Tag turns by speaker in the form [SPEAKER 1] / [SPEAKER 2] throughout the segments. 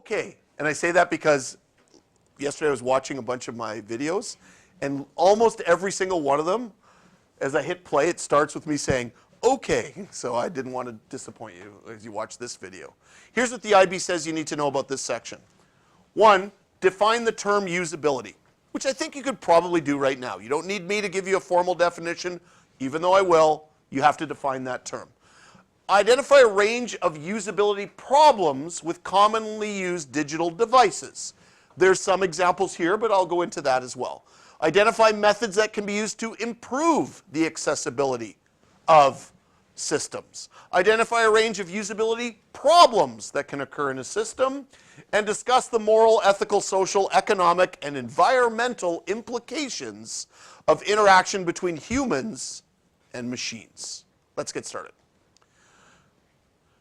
[SPEAKER 1] okay. And I say that because yesterday I was watching a bunch of my videos, and almost every single one of them, as I hit play, it starts with me saying, okay. So I didn't want to disappoint you as you watch this video. Here's what the IB says you need to know about this section. 1, define the term usability, which I think you could probably do right now. You don't need me to give you a formal definition, even though I will. You have to define that term. Identify a range of usability problems with commonly used digital devices. There's some examples here, but I'll go into that as well. Identify methods that can be used to improve the accessibility of systems. Identify a range of usability problems that can occur in a system, and discuss the moral, ethical, social, economic, and environmental implications of interaction between humans and machines. Let's get started.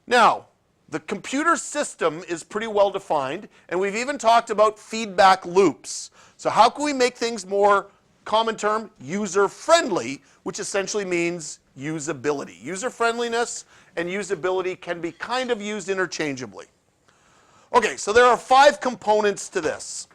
[SPEAKER 1] Now, the computer system is pretty well defined, and we've even talked about feedback loops. So how can we make things more, common term, user-friendly, which essentially means usability. User-friendliness and usability can be kind of used interchangeably. Okay, so there are 5 components to this.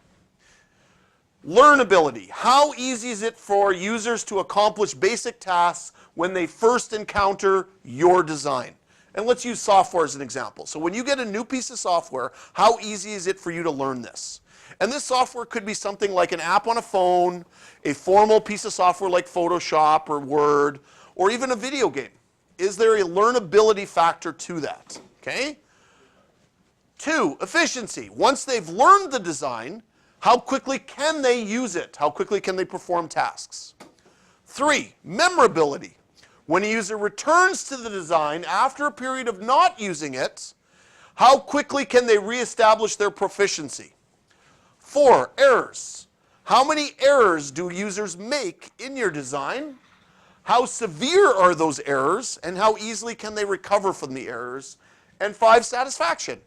[SPEAKER 1] Learnability. How easy is it for users to accomplish basic tasks when they first encounter your design? And let's use software as an example. So when you get a new piece of software, how easy is it for you to learn this? And this software could be something like an app on a phone, a formal piece of software like Photoshop or Word, or even a video game. Is there a learnability factor to that? Okay? 2, efficiency. Once they've learned the design, how quickly can they use it? How quickly can they perform tasks? 3, memorability. When a user returns to the design after a period of not using it, how quickly can they reestablish their proficiency? 4, errors. How many errors do users make in your design? How severe are those errors, and how easily can they recover from the errors? And 5, satisfaction.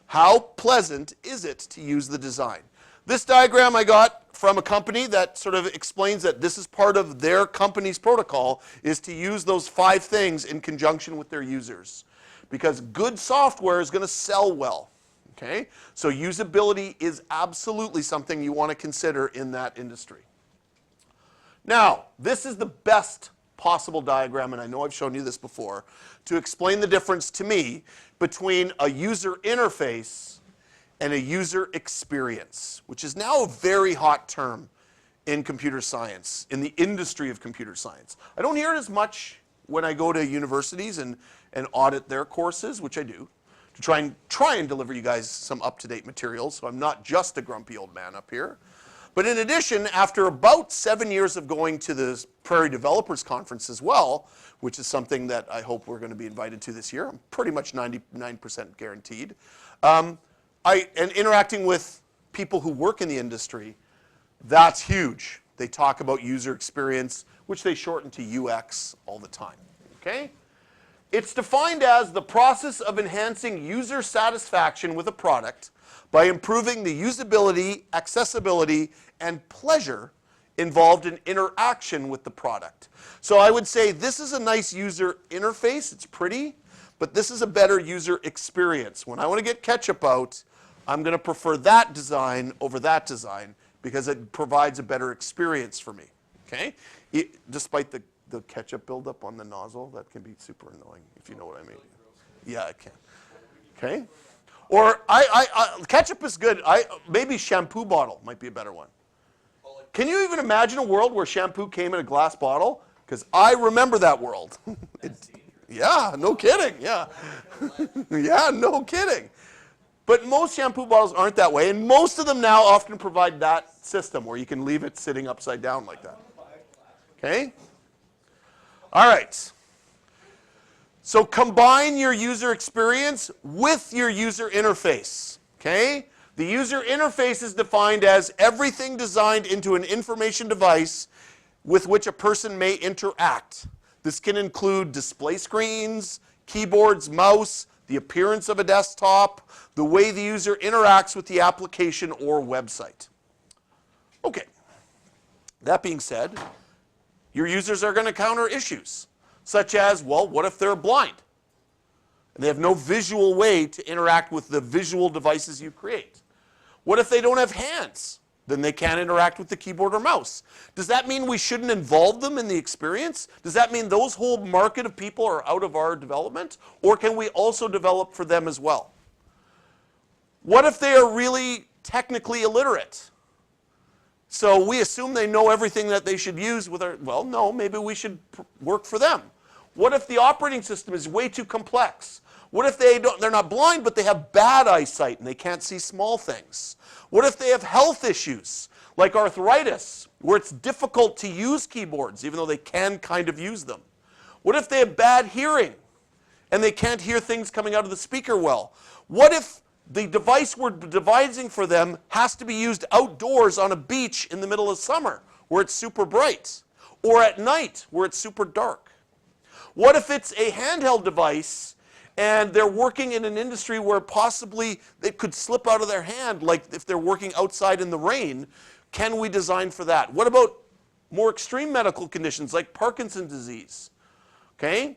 [SPEAKER 1] How pleasant is it to use the design? This diagram I got from a company that sort of explains that this is part of their company's protocol, is to use those 5 things in conjunction with their users. Because good software is going to sell well. Okay? So usability is absolutely something you want to consider in that industry. Now, this is the best possible diagram, and I know I've shown you this before, to explain the difference to me between a user interface and a user experience, which is now a very hot term in computer science, in the industry of computer science. I don't hear it as much when I go to universities and audit their courses, which I do, to try and deliver you guys some up-to-date materials, so I'm not just a grumpy old man up here. But in addition, after about 7 years of going to the Prairie Developers Conference as well, which is something that I hope we're going to be invited to this year, I'm pretty much 99% guaranteed, and interacting with people who work in the industry, that's huge. They talk about user experience, which they shorten to UX all the time. Okay? It's defined as the process of enhancing user satisfaction with a product by improving the usability, accessibility, and pleasure involved in interaction with the product. So I would say this is a nice user interface. It's pretty, but this is a better user experience. When I want to get ketchup out, I'm going to prefer that design over that design because it provides a better experience for me. Okay? Despite the ketchup buildup on the nozzle, that can be super annoying, if you know what I mean. Yeah, it can. Okay? Or ketchup is good. Maybe shampoo bottle might be a better one. Can you even imagine a world where shampoo came in a glass bottle? Because I remember that world. Yeah, no kidding. Yeah. Yeah, no kidding. But most shampoo bottles aren't that way, and most of them now often provide that system where you can leave it sitting upside down like that. Okay? All right. So combine your user experience with your user interface. Okay? The user interface is defined as everything designed into an information device with which a person may interact. This can include display screens, keyboards, mouse, the appearance of a desktop, the way the user interacts with the application or website. Okay. That being said, your users are going to encounter issues, such as, well, what if they're blind? And they have no visual way to interact with the visual devices you create. What if they don't have hands? Then they can't interact with the keyboard or mouse. Does that mean we shouldn't involve them in the experience? Does that mean those whole market of people are out of our development? Or can we also develop for them as well? What if they are really technically illiterate? So we assume they know everything that they should use with our, well, no, maybe we should work for them. What if the operating system is way too complex? What if they're not blind, but they have bad eyesight and they can't see small things? What if they have health issues, like arthritis, where it's difficult to use keyboards, even though they can kind of use them? What if they have bad hearing and they can't hear things coming out of the speaker well? What if the device we're devising for them has to be used outdoors on a beach in the middle of summer, where it's super bright, or at night, where it's super dark? What if it's a handheld device and they're working in an industry where possibly it could slip out of their hand, like if they're working outside in the rain? Can we design for that? What about more extreme medical conditions like Parkinson's disease? Okay?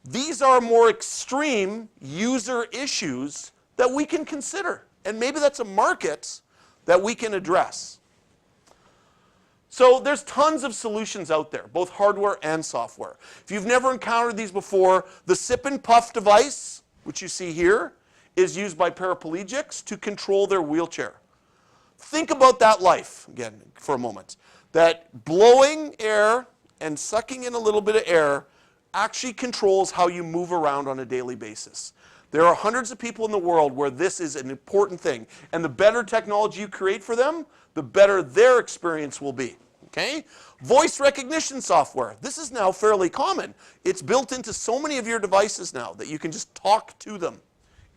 [SPEAKER 1] These are more extreme user issues that we can consider. And maybe that's a market that we can address. So there's tons of solutions out there, both hardware and software. If you've never encountered these before, the sip and puff device, which you see here, is used by paraplegics to control their wheelchair. Think about that life, again, for a moment. That blowing air and sucking in a little bit of air actually controls how you move around on a daily basis. There are hundreds of people in the world where this is an important thing. And the better technology you create for them, the better their experience will be. Okay? Voice recognition software. This is now fairly common. It's built into so many of your devices now that you can just talk to them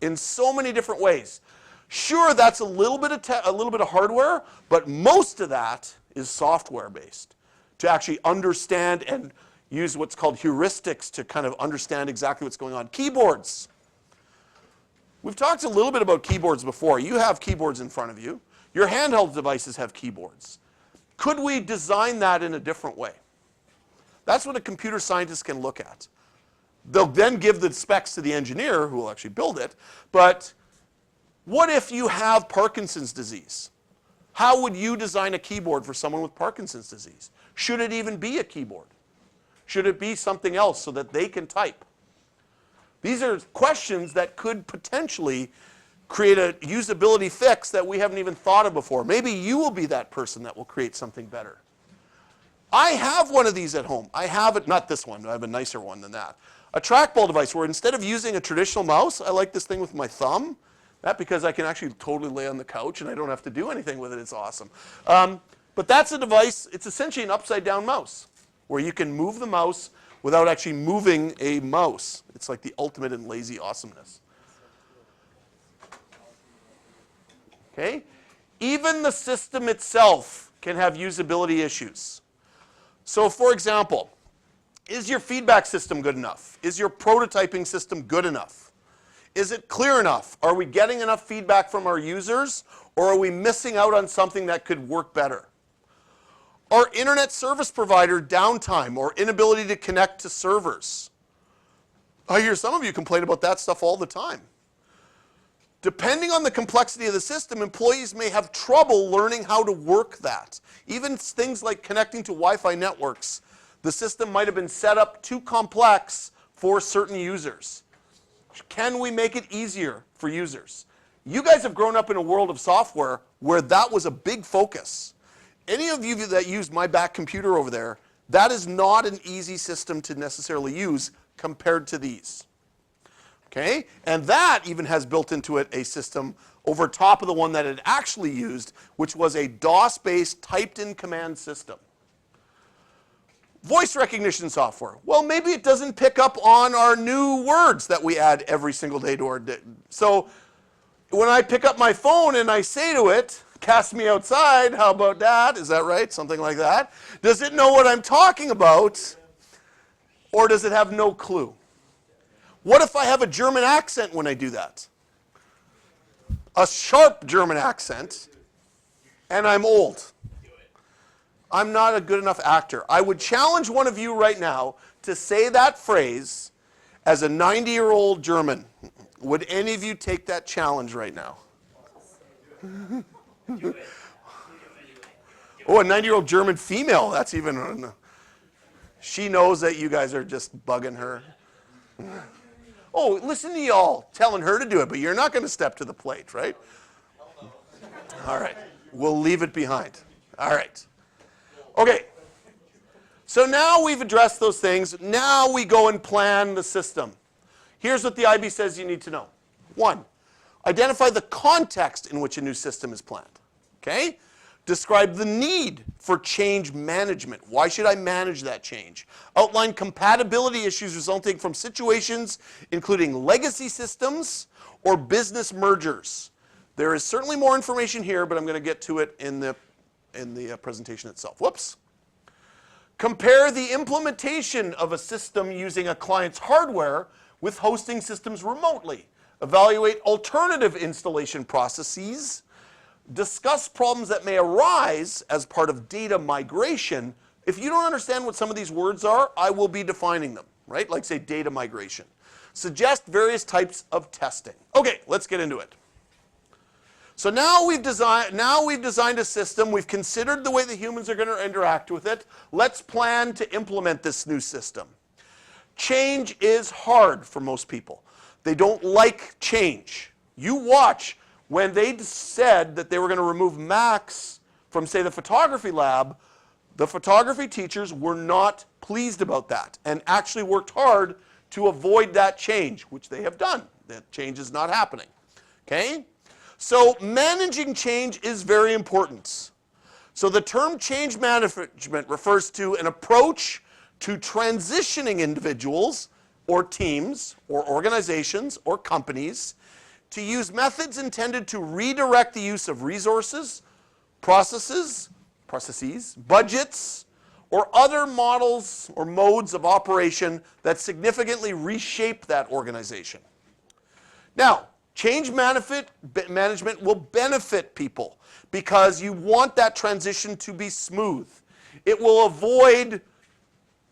[SPEAKER 1] in so many different ways. Sure, that's a little bit of hardware, but most of that is software based to actually understand and use what's called heuristics to kind of understand exactly what's going on. Keyboards. We've talked a little bit about keyboards before. You have keyboards in front of you. Your handheld devices have keyboards. Could we design that in a different way? That's what a computer scientist can look at. They'll then give the specs to the engineer who will actually build it. But what if you have Parkinson's disease? How would you design a keyboard for someone with Parkinson's disease? Should it even be a keyboard? Should it be something else so that they can type? These are questions that could potentially create a usability fix that we haven't even thought of before. Maybe you will be that person that will create something better. I have one of these at home. I have it, not this one, I have a nicer one than that. A trackball device where instead of using a traditional mouse, I like this thing with my thumb. That because I can actually totally lay on the couch and I don't have to do anything with it. It's awesome. But that's a device, it's essentially an upside down mouse where you can move the mouse without actually moving a mouse. It's like the ultimate in lazy awesomeness. Okay? Even the system itself can have usability issues. So for example, is your feedback system good enough? Is your prototyping system good enough? Is it clear enough? Are we getting enough feedback from our users, or are we missing out on something that could work better? Our internet service provider downtime or inability to connect to servers. I hear some of you complain about that stuff all the time. Depending on the complexity of the system, employees may have trouble learning how to work that. Even things like connecting to Wi-Fi networks, the system might have been set up too complex for certain users. Can we make it easier for users? You guys have grown up in a world of software where that was a big focus. Any of you that use my back computer over there, that is not an easy system to necessarily use compared to these. Okay? And that even has built into it a system over top of the one that it actually used, which was a DOS-based typed-in command system. Voice recognition software. Well, maybe it doesn't pick up on our new words that we add every single day to our day. So when I pick up my phone and I say to it, cast me outside, how about that? Is that right? Something like that. Does it know what I'm talking about? Or does it have no clue? What if I have a German accent when I do that? A sharp German accent, and I'm old. I'm not a good enough actor. I would challenge one of you right now to say that phrase As a 90-year-old German, would any of you take that challenge right now? Oh, a 90-year-old German female. That's even... She knows that you guys are just bugging her. Oh, listen to y'all telling her to do it, but you're not going to step to the plate, right? All right. We'll leave it behind. All right. Okay. So now we've addressed those things. Now we go and plan the system. Here's what the IB says you need to know. 1, identify the context in which a new system is planned. Okay? Describe the need for change management. Why should I manage that change? Outline compatibility issues resulting from situations including legacy systems or business mergers. There is certainly more information here, but I'm going to get to it in the presentation itself. Whoops. Compare the implementation of a system using a client's hardware with hosting systems remotely. Evaluate alternative installation processes. Discuss problems that may arise as part of data migration. If you don't understand what some of these words are, I will be defining them, right? Like say data migration. Suggest various types of testing. Okay, let's get into it. So now we've designed a system. We've considered the way the humans are going to interact with it. Let's plan to implement this new system. Change is hard for most people. They don't like change. You watch. When they said that they were going to remove Max from, say, the photography lab, the photography teachers were not pleased about that and actually worked hard to avoid that change, which they have done. That change is not happening. Okay? So managing change is very important. So the term change management refers to an approach to transitioning individuals or teams or organizations or companies to use methods intended to redirect the use of resources, processes, budgets, or other models or modes of operation that significantly reshape that organization. Now, change management will benefit people because you want that transition to be smooth. It will avoid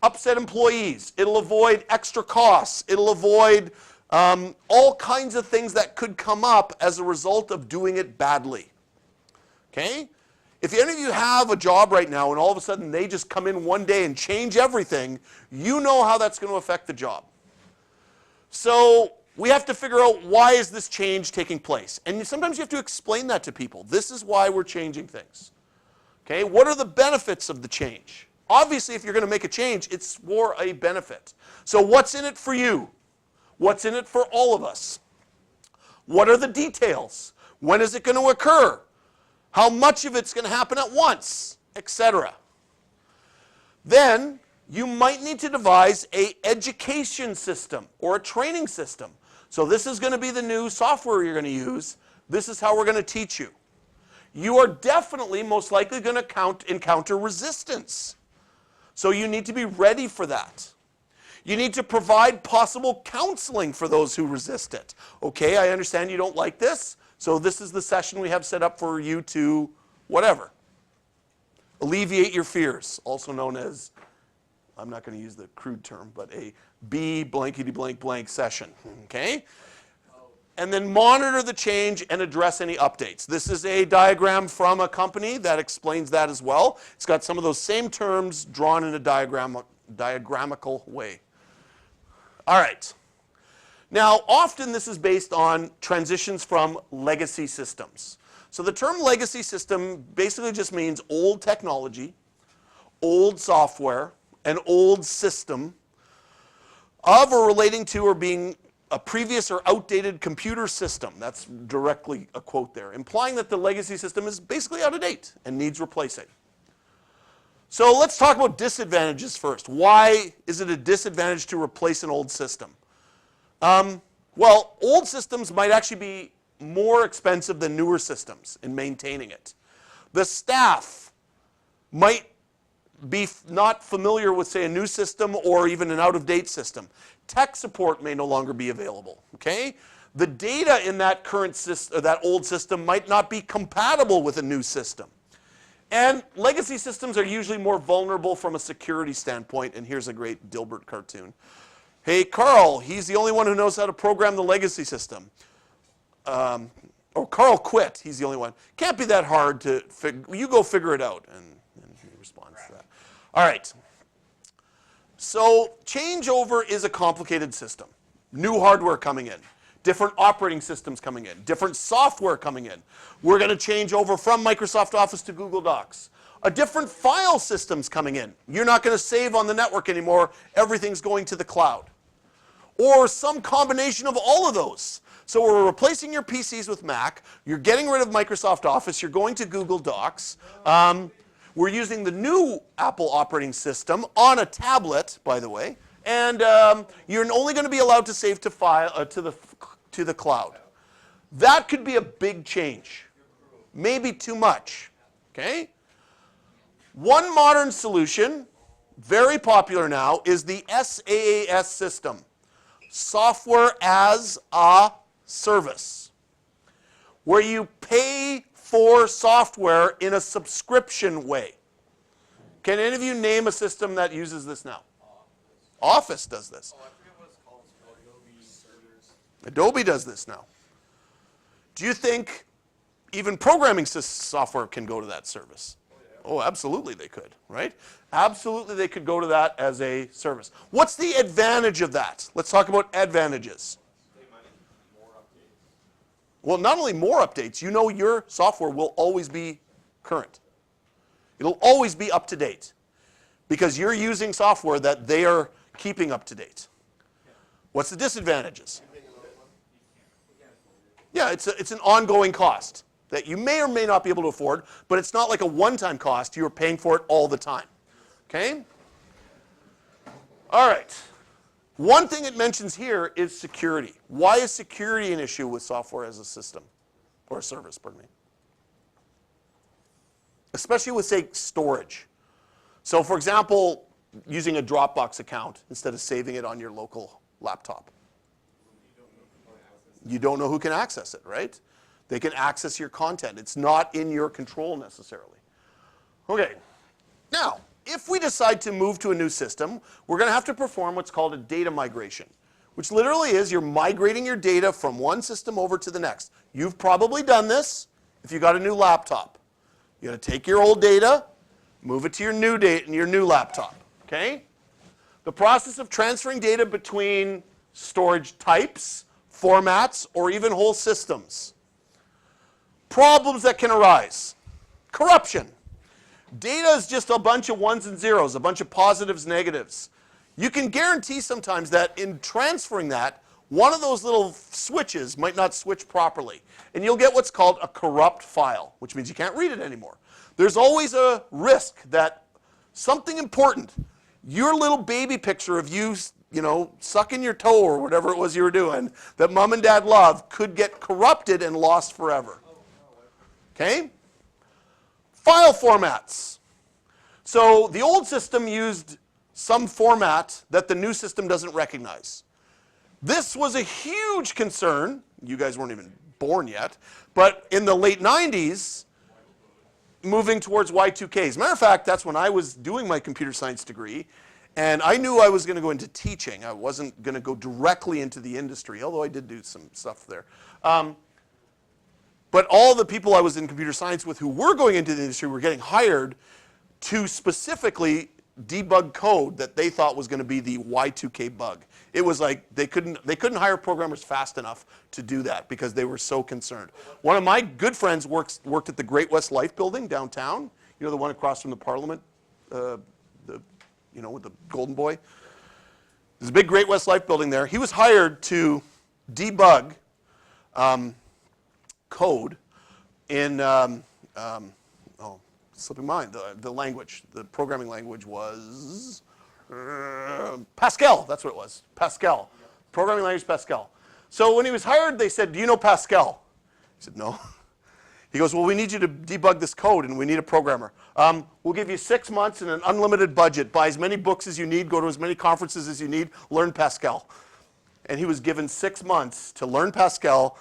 [SPEAKER 1] upset employees. It'll avoid extra costs. It'll avoid all kinds of things that could come up as a result of doing it badly. Okay? If any of you have a job right now and all of a sudden they just come in one day and change everything, you know how that's going to affect the job. So we have to figure out why is this change taking place. And sometimes you have to explain that to people. This is why we're changing things. Okay? What are the benefits of the change? Obviously, if you're going to make a change, it's for a benefit. So what's in it for you? What's in it for all of us? What are the details? When is it going to occur? How much of it's going to happen at once, etc. Then you might need to devise an education system or a training system. So this is going to be the new software you're going to use. This is how we're going to teach you. You are definitely most likely going to encounter resistance. So you need to be ready for that. You need to provide possible counseling for those who resist it. Okay, I understand you don't like this, so this is the session we have set up for you to whatever. Alleviate your fears, also known as, I'm not going to use the crude term, but a B blankety blank blank session. Okay? And then monitor the change and address any updates. This is a diagram from a company that explains that as well. It's got some of those same terms drawn in a diagramical way. All right. Now, often this is based on transitions from legacy systems. So the term legacy system basically just means old technology, old software, an old system of or relating to or being a previous or outdated computer system. That's directly a quote there, implying that the legacy system is basically out of date and needs replacing. So let's talk about disadvantages first. Why is it a disadvantage to replace an old system? Well, old systems might actually be more expensive than newer systems in maintaining it. The staff might be not familiar with, say, a new system or even an out-of-date system. Tech support may no longer be available. Okay? The data in that current system, that old system, might not be compatible with a new system. And legacy systems are usually more vulnerable from a security standpoint, and here's a great Dilbert cartoon. Hey, Carl, he's the only one who knows how to program the legacy system. Or Carl quit, he's the only one. Can't be that hard to figure, you go figure it out. And he responds to that. All right. So changeover is a complicated system. New hardware coming in, different operating systems coming in, different software coming in. We're going to change over from Microsoft Office to Google Docs. A different file system's coming in. You're not going to save on the network anymore. Everything's going to the cloud. Or some combination of all of those. So we're replacing your PCs with Mac. You're getting rid of Microsoft Office. You're going to Google Docs. We're using the new Apple operating system on a tablet, by the way. And you're only going to be allowed to save to the cloud. That could be a big change. Maybe too much. Okay? One modern solution, very popular now, is the SaaS system. Software as a service. Where you pay for software in a subscription way. Can any of you name a system that uses this now? Office does this.
[SPEAKER 2] Oh, I forget what it's called. Adobe servers.
[SPEAKER 1] Adobe does this now. Do you think even programming software can go to that service? Oh, absolutely they could, right? Absolutely they could go to that as a service. What's the advantage of that? Let's talk about advantages.
[SPEAKER 2] More updates.
[SPEAKER 1] Well, not only more updates, you know your software will always be current. It'll always be up to date because you're using software that they are keeping up to date. What's the disadvantages? Yeah, it's an ongoing cost that you may or may not be able to afford, but it's not like a one-time cost. You're paying for it all the time. Okay? All right. One thing it mentions here is security. Why is security an issue with software as a system or a service, pardon me? Especially with, say, storage. So, for example, using a Dropbox account instead of saving it on your local laptop. You don't know who can access it, right? They can access your content. It's not in your control necessarily. Okay. Now, if we decide to move to a new system, we're going to have to perform what's called a data migration, which literally is you're migrating your data from one system over to the next. You've probably done this if you got a new laptop. You're going to take your old data, move it to your new data in your new laptop. Okay? The process of transferring data between storage types, formats, or even whole systems. Problems that can arise. Corruption. Data is just a bunch of ones and zeros, a bunch of positives, negatives. You can guarantee sometimes that in transferring that, one of those little switches might not switch properly. And you'll get what's called a corrupt file, which means you can't read it anymore. There's always a risk that something important, your little baby picture of you, sucking your toe or whatever it was you were doing, that mom and dad love, could get corrupted and lost forever. Okay? File formats. So the old system used some format that the new system doesn't recognize. This was a huge concern. You guys weren't even born yet. But in the late 90s, moving towards Y2K. As a matter of fact, that's when I was doing my computer science degree. And I knew I was going to go into teaching. I wasn't going to go directly into the industry, although I did do some stuff there. But all the people I was in computer science with who were going into the industry were getting hired to specifically debug code that they thought was going to be the Y2K bug. It was like they couldn't hire programmers fast enough to do that because they were so concerned. One of my good friends worked at the Great West Life building downtown. You know, the one across from the Parliament, with the Golden Boy. There's a big Great West Life building there. He was hired to debug code in, slipping mind, the language. The programming language was Pascal. That's what it was, Pascal. Programming language Pascal. So when he was hired, they said, do you know Pascal? He said, no. He goes, well, we need you to debug this code, and we need a programmer. We'll give you 6 months and an unlimited budget. Buy as many books as you need, go to as many conferences as you need, learn Pascal. And he was given 6 months to learn Pascal.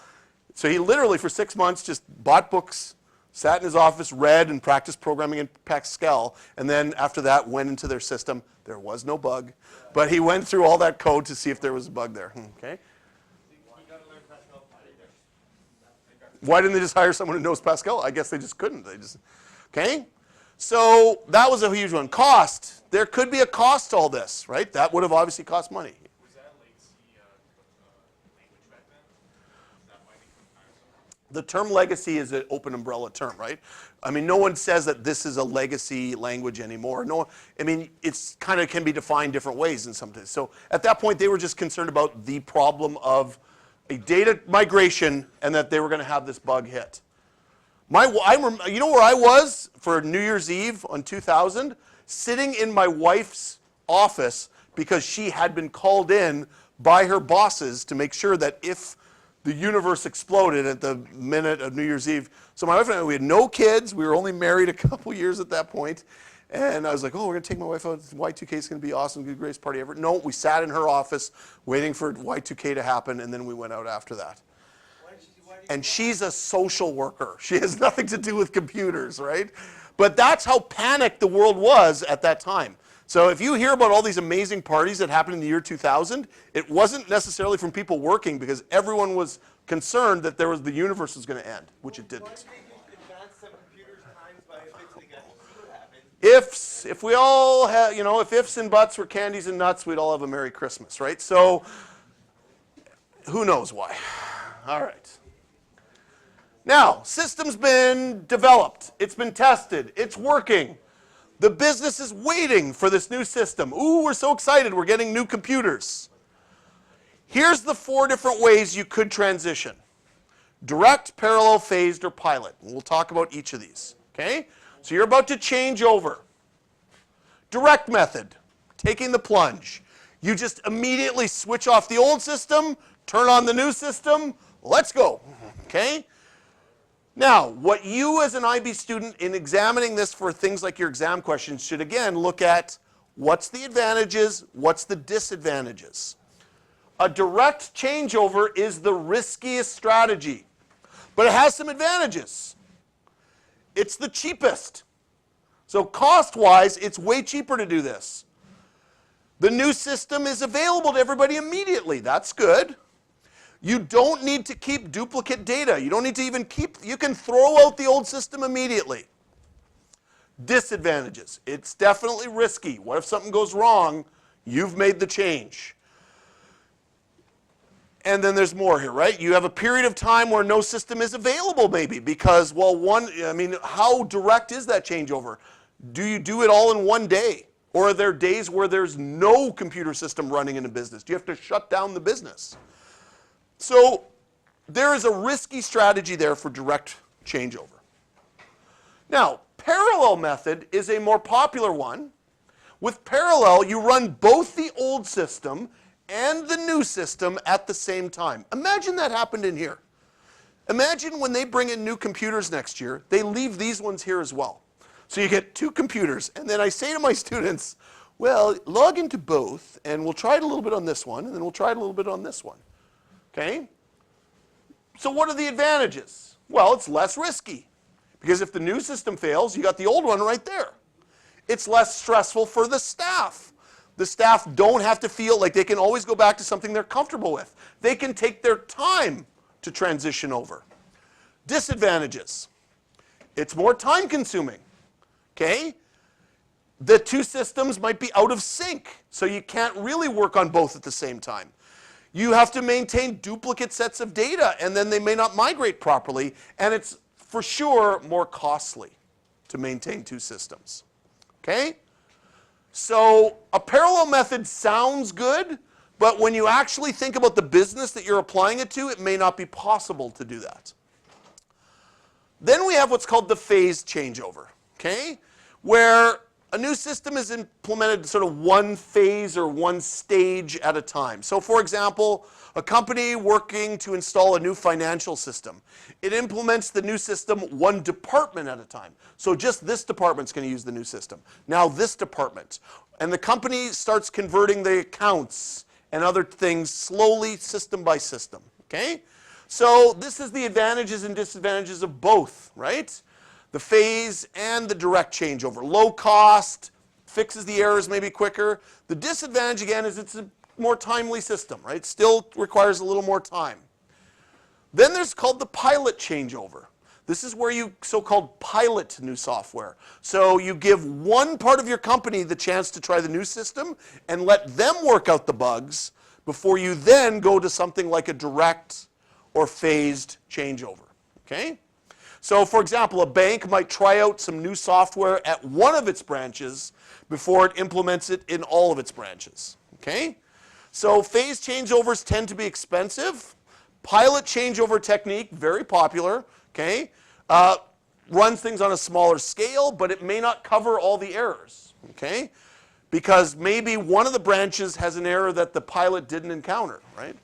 [SPEAKER 1] So he literally, for 6 months, just bought books, sat in his office, read, and practiced programming in Pascal, and then after that went into their system. There was no bug, but he went through all that code to see if there was a bug there. Okay. Why didn't they just hire someone who knows Pascal? I guess they just couldn't. Okay? So that was a huge one. Cost. There could be a cost to all this, right? That would have obviously cost money.
[SPEAKER 2] Was that a legacy language back then? That might be comparison.
[SPEAKER 1] The term legacy is an open umbrella term, right? I mean, no one says that this is a legacy language anymore. No, I mean, it's kind of can be defined different ways in some cases. So at that point, they were just concerned about the problem of a data migration and that they were going to have this bug hit. You know where I was for New Year's Eve on 2000? Sitting in my wife's office because she had been called in by her bosses to make sure that if the universe exploded at the minute of New Year's Eve. So my wife and I, we had no kids. We were only married a couple years at that point. And I was like, oh, we're going to take my wife out. Y2K is going to be awesome. Good greatest party ever. No, we sat in her office waiting for Y2K to happen, and then we went out after that. And she's a social worker. She has nothing to do with computers, right? But that's how panicked the world was at that time. So if you hear about all these amazing parties that happened in the year 2000, it wasn't necessarily from people working because everyone was concerned that the universe was going to end, which it didn't.
[SPEAKER 2] Why did they just advance some computers' times by a bit so they got to see what happened?
[SPEAKER 1] If we all had, if ifs and buts were candies and nuts, we'd all have a Merry Christmas, right? So who knows why? All right. Now, system's been developed. It's been tested. It's working. The business is waiting for this new system. Ooh, we're so excited. We're getting new computers. Here's the 4 different ways you could transition. Direct, parallel, phased, or pilot. And we'll talk about each of these. Okay? So you're about to change over. Direct method, taking the plunge. You just immediately switch off the old system, turn on the new system. Let's go. Okay? Now, what you as an IB student in examining this for things like your exam questions should again look at what's the advantages, what's the disadvantages. A direct changeover is the riskiest strategy, but it has some advantages. It's the cheapest. So cost-wise, it's way cheaper to do this. The new system is available to everybody immediately. That's good. You don't need to keep duplicate data. You don't need to even you can throw out the old system immediately. Disadvantages. It's definitely risky. What if something goes wrong? You've made the change. And then there's more here, right? You have a period of time where no system is available maybe because, well, how direct is that changeover? Do you do it all in one day? Or are there days where there's no computer system running in a business? Do you have to shut down the business? So there is a risky strategy there for direct changeover. Now, parallel method is a more popular one. With parallel, you run both the old system and the new system at the same time. Imagine that happened in here. Imagine when they bring in new computers next year, they leave these ones here as well. So you get 2 computers, and then I say to my students, well, log into both, and we'll try it a little bit on this one, and then we'll try it a little bit on this one. Okay? So what are the advantages? Well, it's less risky. Because if the new system fails, you got the old one right there. It's less stressful for the staff. The staff don't have to feel like they can always go back to something they're comfortable with. They can take their time to transition over. Disadvantages. It's more time consuming. Okay? The 2 systems might be out of sync, so you can't really work on both at the same time. You have to maintain duplicate sets of data, and then they may not migrate properly, and it's for sure more costly to maintain 2 systems. Okay? So a parallel method sounds good, but when you actually think about the business that you're applying it to, it may not be possible to do that. Then we have what's called the phased changeover, okay? Where a new system is implemented sort of one phase or one stage at a time. So for example, a company working to install a new financial system. It implements the new system one department at a time. So just this department's going to use the new system. Now this department. And the company starts converting the accounts and other things slowly, system by system, okay? So this is the advantages and disadvantages of both, right? the phase and the direct changeover. Low cost, fixes the errors maybe quicker. The disadvantage again is it's a more timely system, right? Still requires a little more time. Then there's called the pilot changeover. This is where you so-called pilot new software. So you give one part of your company the chance to try the new system and let them work out the bugs before you then go to something like a direct or phased changeover, okay? So for example, a bank might try out some new software at one of its branches before it implements it in all of its branches, okay? So phase changeovers tend to be expensive. Pilot changeover technique, very popular, okay? Runs things on a smaller scale, but it may not cover all the errors, okay? Because maybe one of the branches has an error that the pilot didn't encounter, right?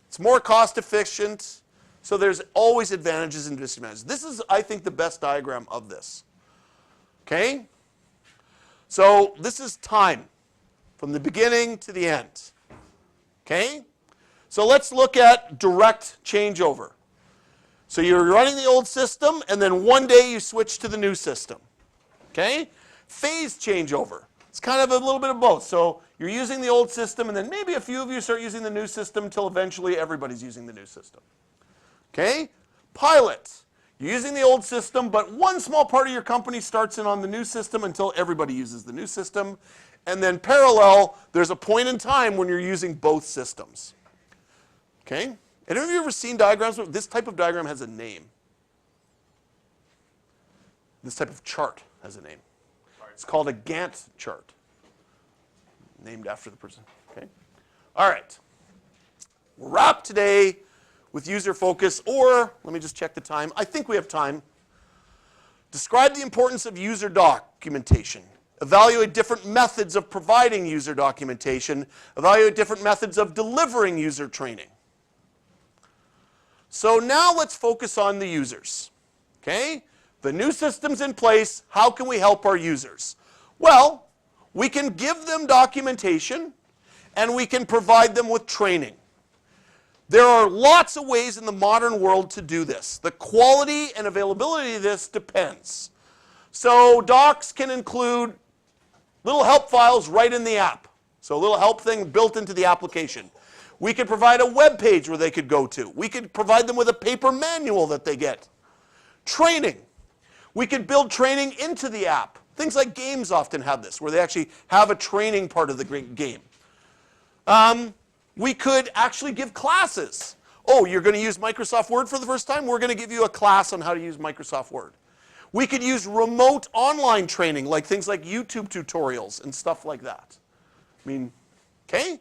[SPEAKER 1] It's more cost efficient, so there's always advantages and disadvantages. This is, I think, the best diagram of this, okay? So this is time from the beginning to the end, okay? So let's look at direct changeover. So you're running the old system, and then one day you switch to the new system, okay? Phase changeover. It's kind of a little bit of both. So you're using the old system, and then maybe a few of you start using the new system until eventually everybody's using the new system, okay? Pilot. You're using the old system, but one small part of your company starts in on the new system until everybody uses the new system. And then parallel, there's a point in time when you're using both systems. Okay? And have you ever seen diagrams? This type of diagram has a name. This type of chart has a name. It's called a Gantt chart. Named after the person. Okay? All right. We'll wrap today with user focus, or let me just check the time. I think we have time. Describe the importance of user documentation. Evaluate different methods of providing user documentation. Evaluate different methods of delivering user training. So now let's focus on the users, okay? The new system's in place. How can we help our users? Well, we can give them documentation, and we can provide them with training. There are lots of ways in the modern world to do this. The quality and availability of this depends. So docs can include little help files right in the app. So a little help thing built into the application. We could provide a web page where they could go to. We could provide them with a paper manual that they get. Training. We could build training into the app. Things like games often have this, where they actually have a training part of the game. We could actually give classes. Oh, you're going to use Microsoft Word for the first time? We're going to give you a class on how to use Microsoft Word. We could use remote online training, like things like YouTube tutorials and stuff like that. I mean, okay?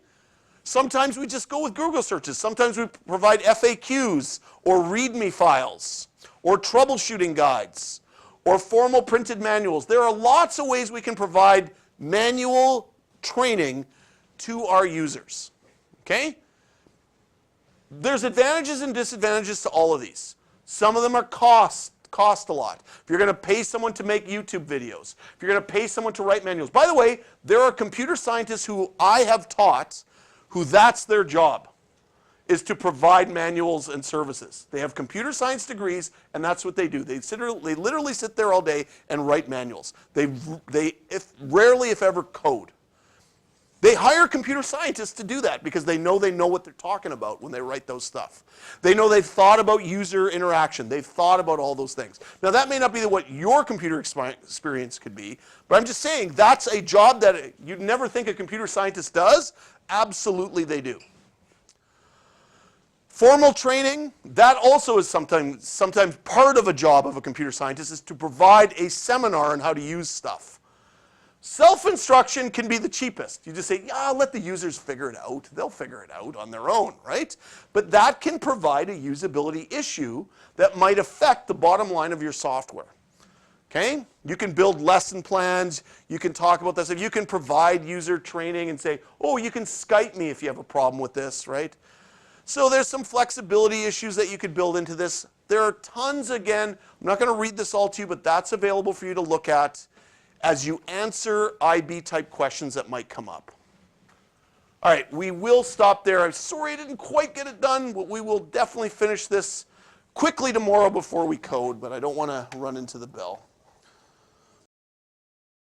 [SPEAKER 1] Sometimes we just go with Google searches. Sometimes we provide FAQs or README files or troubleshooting guides or formal printed manuals. There are lots of ways we can provide manual training to our users, okay? There's advantages and disadvantages to all of these. Some of them are cost a lot. If you're going to pay someone to make YouTube videos, if you're going to pay someone to write manuals. By the way, there are computer scientists who I have taught who that's their job, is to provide manuals and services. They have computer science degrees, and that's what they do. They literally sit there all day and write manuals. They rarely, if ever, code. They hire computer scientists to do that because they know what they're talking about when they write those stuff. They know they've thought about user interaction. They've thought about all those things. Now, that may not be what your computer experience could be, but I'm just saying that's a job that you'd never think a computer scientist does. Absolutely they do. Formal training, that also is sometimes part of a job of a computer scientist, is to provide a seminar on how to use stuff. Self-instruction can be the cheapest. You just say, yeah, let the users figure it out. They'll figure it out on their own, right? But that can provide a usability issue that might affect the bottom line of your software. Okay? You can build lesson plans. You can talk about this. If you can provide user training and say, oh, you can Skype me if you have a problem with this, right? So there's some flexibility issues that you could build into this. There are tons, again, I'm not going to read this all to you, but that's available for you to look at as you answer IB-type questions that might come up. All right, we will stop there. I'm sorry I didn't quite get it done, but we will definitely finish this quickly tomorrow before we code, but I don't want to run into the bell.